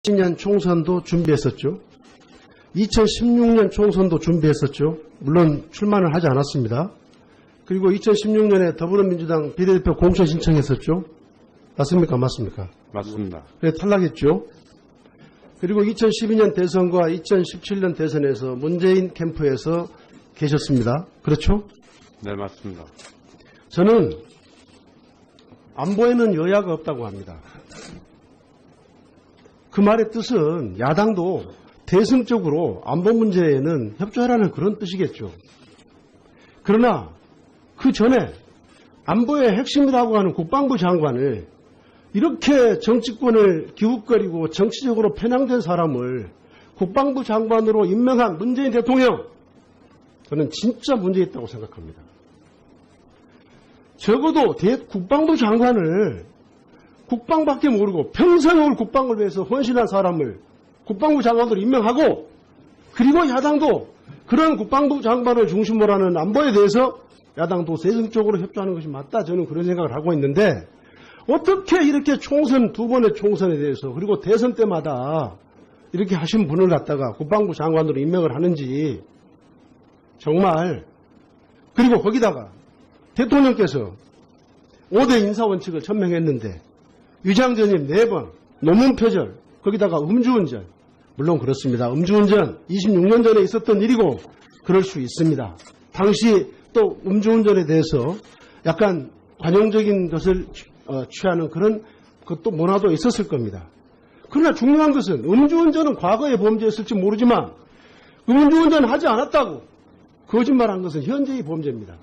2010년 총선도 준비했었죠. 2016년 총선도 준비했었죠. 물론 출마는 하지 않았습니다. 그리고 2016년에 더불어민주당 비례대표 공천 신청했었죠. 맞습니까? 맞습니까? 맞습니다. 그래 탈락했죠. 그리고 2012년 대선과 2017년 대선에서 문재인 캠프에서 계셨습니다. 그렇죠? 네, 맞습니다. 저는 안보에는 여야가 없다고 합니다. 그 말의 뜻은 야당도 대승적으로 안보 문제에는 협조하라는 그런 뜻이겠죠. 그러나 그 전에 안보의 핵심이라고 하는 국방부 장관을 이렇게 정치권을 기웃거리고 정치적으로 편향된 사람을 국방부 장관으로 임명한 문재인 대통령, 저는 진짜 문제 있다고 생각합니다. 적어도 국방부 장관을 국방밖에 모르고 평생을 국방을 위해서 헌신한 사람을 국방부 장관으로 임명하고, 그리고 야당도 그런 국방부 장관을 중심으로 하는 안보에 대해서 야당도 대승적으로 협조하는 것이 맞다, 저는 그런 생각을 하고 있는데, 어떻게 이렇게 총선, 두 번의 총선에 대해서 그리고 대선 때마다 이렇게 하신 분을 갖다가 국방부 장관으로 임명을 하는지 정말. 그리고 거기다가 대통령께서 5대 인사원칙을 천명했는데 위장전입 4번, 논문 표절, 거기다가 음주운전. 물론 그렇습니다. 음주운전 26년 전에 있었던 일이고 그럴 수 있습니다. 당시 또 음주운전에 대해서 약간 관용적인 것을 취하는 그런 것도 문화도 있었을 겁니다. 그러나 중요한 것은 음주운전은 과거에 범죄였을지 모르지만 음주운전 하지 않았다고 거짓말한 것은 현재의 범죄입니다.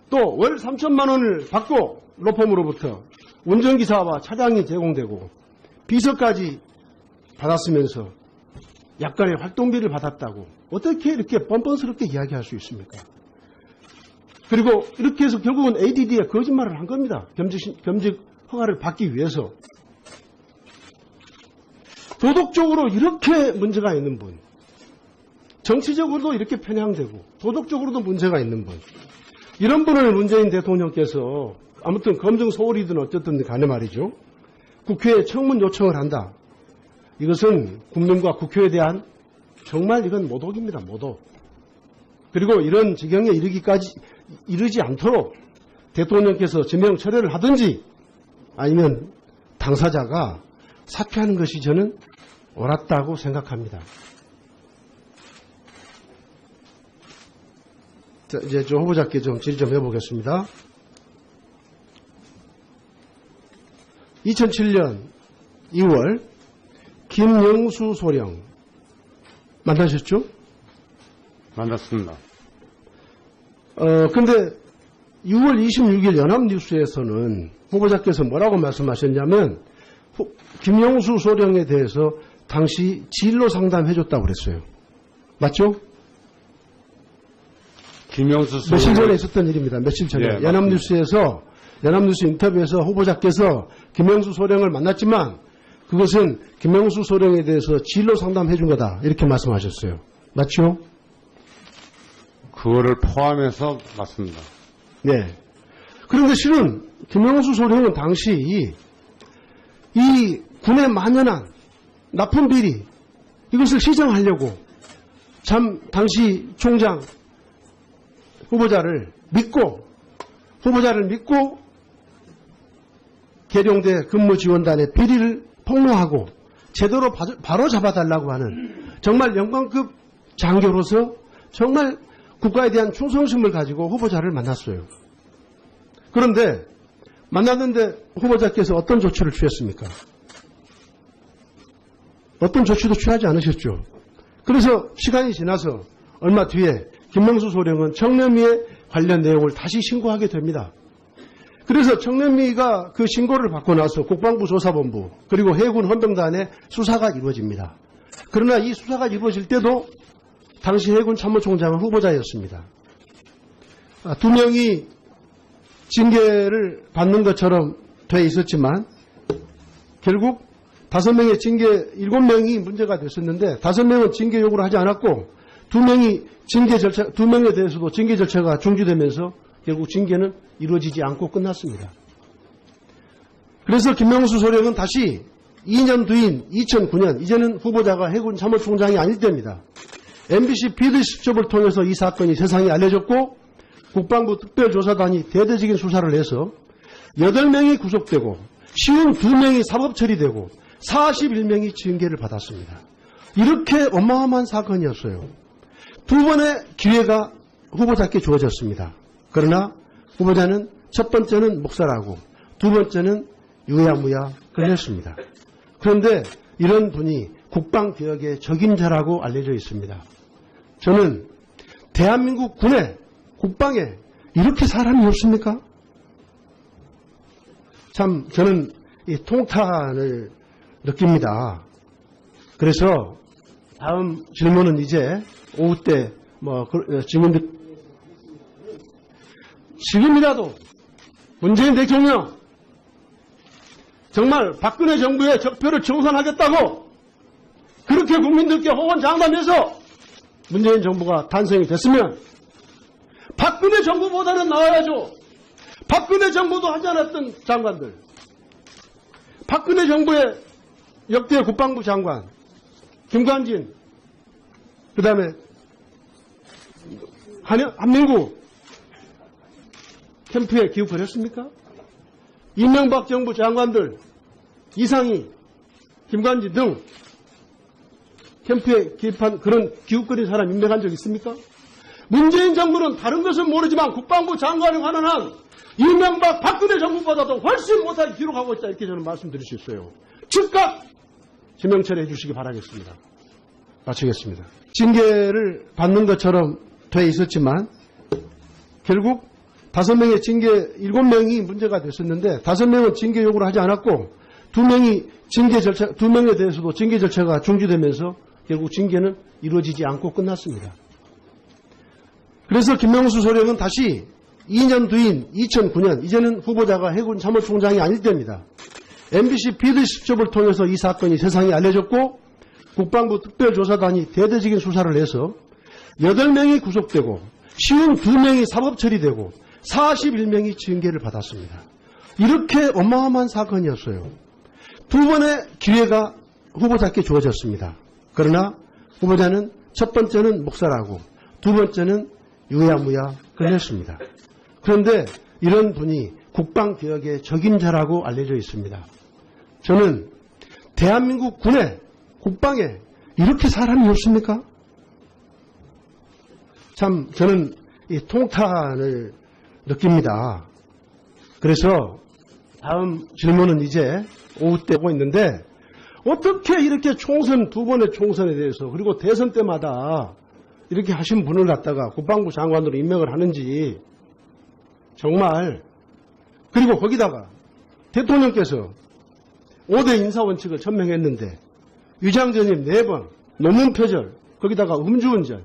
또 월 3천만 원을 받고 로펌으로부터 운전기사와 차량이 제공되고 비서까지 받았으면서 약간의 활동비를 받았다고 어떻게 이렇게 뻔뻔스럽게 이야기할 수 있습니까? 그리고 이렇게 해서 결국은 ADD에 거짓말을 한 겁니다. 겸직 허가를 받기 위해서. 도덕적으로 이렇게 문제가 있는 분, 정치적으로도 이렇게 편향되고 도덕적으로도 문제가 있는 분, 이런 분을 문재인 대통령께서 아무튼 검증 소홀이든 어쨌든 간에 말이죠, 국회에 청문 요청을 한다. 이것은 국민과 국회에 대한 정말 이건 모독입니다. 모독. 그리고 이런 지경에 이르지 않도록 대통령께서 지명 철회를 하든지 아니면 당사자가 사퇴하는 것이 저는 옳았다고 생각합니다. 자, 이제 저 후보자께 좀 질의 좀 해보겠습니다. 2007년 2월 김영수 소령 만나셨죠? 만났습니다. 근데 6월 26일 연합뉴스에서는 후보자께서 뭐라고 말씀하셨냐면 김영수 소령에 대해서 당시 진로 상담해줬다고 그랬어요. 맞죠? 김영수 소령. 며칠 전에 있었던 일입니다. 며칠 전에. 예, 연합뉴스 인터뷰에서 후보자께서 김영수 소령을 만났지만 그것은 김영수 소령에 대해서 진로 상담해준 거다, 이렇게 말씀하셨어요. 맞죠? 그거를 포함해서 맞습니다. 네. 그런데 실은 김영수 소령은 당시 이 군에 만연한 나쁜 비리, 이것을 시정하려고 참 당시 총장 후보자를 믿고 계룡대 근무지원단의 비리를 폭로하고 제대로 바로 잡아달라고 하는 정말 영광급 장교로서 정말 국가에 대한 충성심을 가지고 후보자를 만났어요. 그런데 만났는데 후보자께서 어떤 조치를 취했습니까? 어떤 조치도 취하지 않으셨죠. 그래서 시간이 지나서 얼마 뒤에 김명수 소령은 청렴위에 관련 내용을 다시 신고하게 됩니다. 그래서 청렴위가 그 신고를 받고 나서 국방부 조사본부 그리고 해군 헌병단의 수사가 이루어집니다. 그러나 이 수사가 이루어질 때도 당시 해군 참모총장은 후보자였습니다. 2명이 징계를 받는 것처럼 돼 있었지만 결국 5명의 징계, 7명이 문제가 됐었는데 5명은 징계 요구를 하지 않았고 2명에 대해서도 징계 절차가 중지되면서 결국 징계는 이루어지지 않고 끝났습니다. 그래서 김명수 소령은 다시 2년 뒤인 2009년, 이제는 후보자가 해군 참모총장이 아닐 때입니다. MBC 비리수첩을 통해서 이 사건이 세상에 알려졌고 국방부 특별조사단이 대대적인 수사를 해서 8명이 구속되고 52명이 사법 처리되고 41명이 징계를 받았습니다. 이렇게 어마어마한 사건이었어요. 두 번의 기회가 후보자께 주어졌습니다. 그러나 후보자는 첫 번째는 묵살하고 두 번째는 유야무야 끝냈습니다. 그런데 이런 분이 국방개혁의 적임자라고 알려져 있습니다. 저는 대한민국 군에 국방에 이렇게 사람이 없습니까? 참 저는 이 통탄을 느낍니다. 그래서 다음 질문은 이제 오후 때 질문들 지금이라도 문재인 대통령 정말 박근혜 정부의 적폐를 청산하겠다고 그렇게 국민들께 호언장담해서 문재인 정부가 탄생이 됐으면 박근혜 정부보다는 나아야죠. 박근혜 정부도 하지 않았던 장관들, 박근혜 정부의 역대 국방부 장관 김관진, 그 다음에 한민구 캠프에 기웃을 했습니까? 이명박 정부 장관들 이상희, 김관진 등 캠프에 기입한 그런 기웃거린 사람 임명한 적 있습니까? 문재인 정부는 다른 것은 모르지만 국방부 장관에 관한 한 이명박 박근혜 정부보다도 훨씬 못하게 기록하고 있다, 이렇게 저는 말씀드릴 수 있어요. 즉각 지명철해 주시기 바라겠습니다. 마치겠습니다. 징계를 받는 것처럼 돼 있었지만 결국 5명의 징계, 7명이 문제가 됐었는데 5명은 징계 요구를 하지 않았고 2명에 대해서도 징계 절차가 중지되면서 결국 징계는 이루어지지 않고 끝났습니다. 그래서 김명수 소령은 다시 2년 뒤인 2009년, 이제는 후보자가 해군 참모총장이 아닐 때입니다. MBC 비리수첩을 통해서 이 사건이 세상에 알려졌고 국방부 특별조사단이 대대적인 수사를 해서 8명이 구속되고 52명이 사법 처리되고 41명이 징계를 받았습니다. 이렇게 어마어마한 사건이었어요. 두 번의 기회가 후보자께 주어졌습니다. 그러나 후보자는 첫 번째는 묵살하고 두 번째는 유야무야 끝냈습니다. 그런데 이런 분이 국방개혁의 적임자라고 알려져 있습니다. 저는 대한민국 군에 국방에 이렇게 사람이 없습니까? 참 저는 이 통탄을 느낍니다. 그래서 다음 질문은 이제 오후 때 하고 있는데 어떻게 이렇게 총선, 두 번의 총선에 대해서 그리고 대선 때마다 이렇게 하신 분을 갖다가 국방부 장관으로 임명을 하는지 정말. 그리고 거기다가 대통령께서 5대 인사원칙을 천명했는데 위장전입 4번, 논문 표절, 거기다가 음주운전.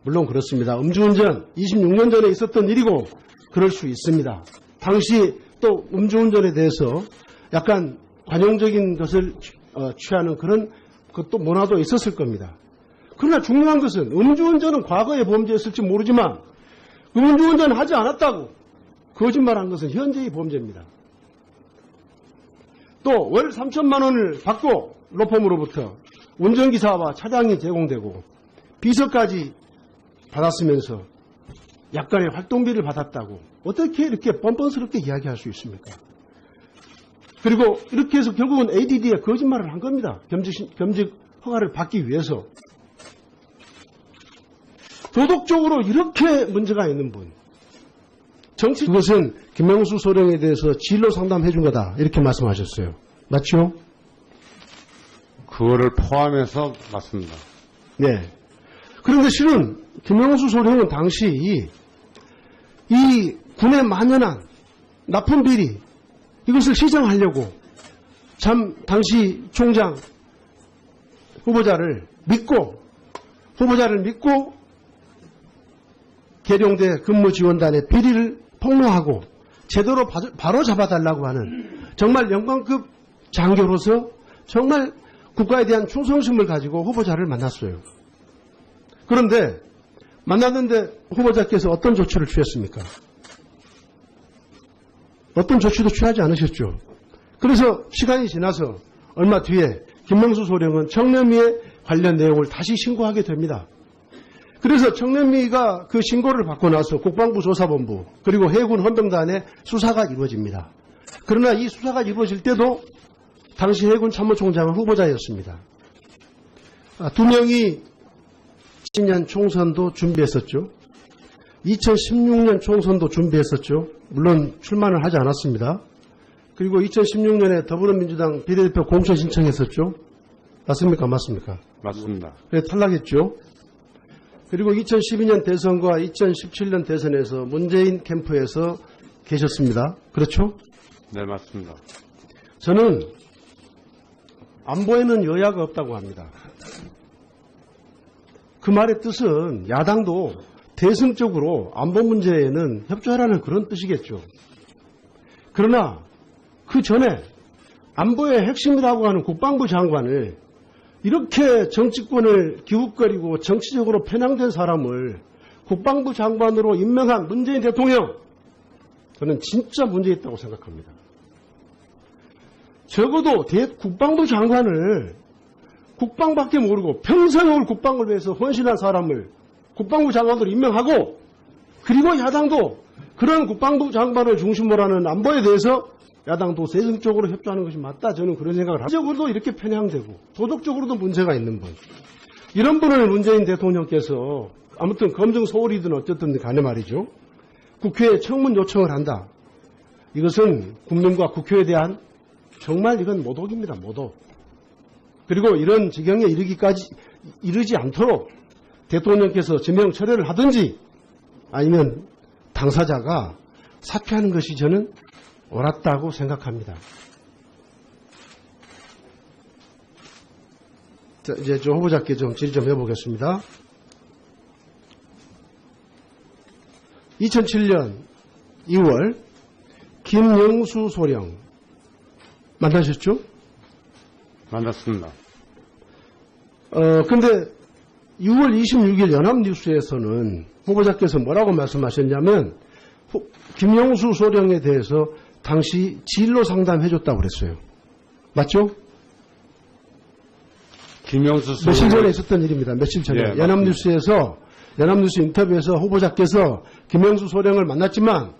물론 그렇습니다. 음주운전 26년 전에 있었던 일이고 그럴 수 있습니다. 당시 또 음주운전에 대해서 약간 관용적인 것을 취하는 그런 것도 문화도 있었을 겁니다. 그러나 중요한 것은 음주운전은 과거의 범죄였을지 모르지만 음주운전 하지 않았다고 거짓말한 것은 현재의 범죄입니다. 또 월 3천만 원을 받고 로펌으로부터 운전기사와 차량이 제공되고 비서까지 받았으면서 약간의 활동비를 받았다고 어떻게 이렇게 뻔뻔스럽게 이야기할 수 있습니까? 그리고 이렇게 해서 결국은 ADD에 거짓말을 한 겁니다. 겸직 허가를 받기 위해서. 도덕적으로 이렇게 문제가 있는 분. 정치, 그것은 김명수 소령에 대해서 진로 상담해 준 거다, 이렇게 말씀하셨어요. 맞죠? 그거를 포함해서 맞습니다. 네. 그런데 실은 김명수 소령은 당시 이 군에 만연한 납품 비리, 이것을 시정하려고 참 당시 총장 후보자를 믿고 계룡대 근무지원단의 비리를 폭로하고 제대로 바로 잡아달라고 하는 정말 영광급 장교로서 정말 국가에 대한 충성심을 가지고 후보자를 만났어요. 그런데 만났는데 후보자께서 어떤 조치를 취했습니까? 어떤 조치도 취하지 않으셨죠. 그래서 시간이 지나서 얼마 뒤에 김명수 소령은 청렴위에 관련 내용을 다시 신고하게 됩니다. 그래서 청렴위가 그 신고를 받고 나서 국방부 조사본부 그리고 해군 헌병단의 수사가 이루어집니다. 그러나 이 수사가 이루어질 때도 당시 해군 참모총장은 후보자였습니다. 두 명이 2010년 총선도 준비했었죠. 2016년 총선도 준비했었죠. 물론 출마는 하지 않았습니다. 그리고 2016년에 더불어민주당 비례대표 공천 신청했었죠. 맞습니까? 맞습니까? 맞습니다. 그래 탈락했죠. 그리고 2012년 대선과 2017년 대선에서 문재인 캠프에서 계셨습니다. 그렇죠? 네, 맞습니다. 저는 안보에는 여야가 없다고 합니다. 그 말의 뜻은 야당도 대승적으로 안보 문제에는 협조하라는 그런 뜻이겠죠. 그러나 그 전에 안보의 핵심이라고 하는 국방부 장관을 이렇게 정치권을 기웃거리고 정치적으로 편향된 사람을 국방부 장관으로 임명한 문재인 대통령, 저는 진짜 문제 있다고 생각합니다. 적어도 국방부 장관을 국방밖에 모르고 평생을 국방을 위해서 헌신한 사람을 국방부 장관으로 임명하고, 그리고 야당도 그런 국방부 장관을 중심으로 하는 안보에 대해서 야당도 대승적으로 협조하는 것이 맞다. 저는 그런 생각을 합니다. 도덕적으로도 이렇게 편향되고 도덕적으로도 문제가 있는 분, 이런 분을 문재인 대통령께서 아무튼 검증 소홀이든 어쨌든 간에 말이죠, 국회에 청문 요청을 한다. 이것은 국민과 국회에 대한 정말 이건 모독입니다. 모독. 그리고 이런 지경에 이르지 않도록 대통령께서 지명 철회를 하든지 아니면 당사자가 사퇴하는 것이 저는 옳았다고 생각합니다. 자, 이제 저 후보자께 좀 질의 좀 해보겠습니다. 2007년 2월 김영수 소령 만나셨죠? 만났습니다. 근데 6월 26일 연합뉴스에서는 후보자께서 뭐라고 말씀하셨냐면 김영수 소령에 대해서 당시 진로 상담해줬다고 그랬어요. 맞죠? 김영수 소령. 며칠 전에 있었던 일입니다. 며칠 전에. 예, 연합뉴스 인터뷰에서 후보자께서 김영수 소령을 만났지만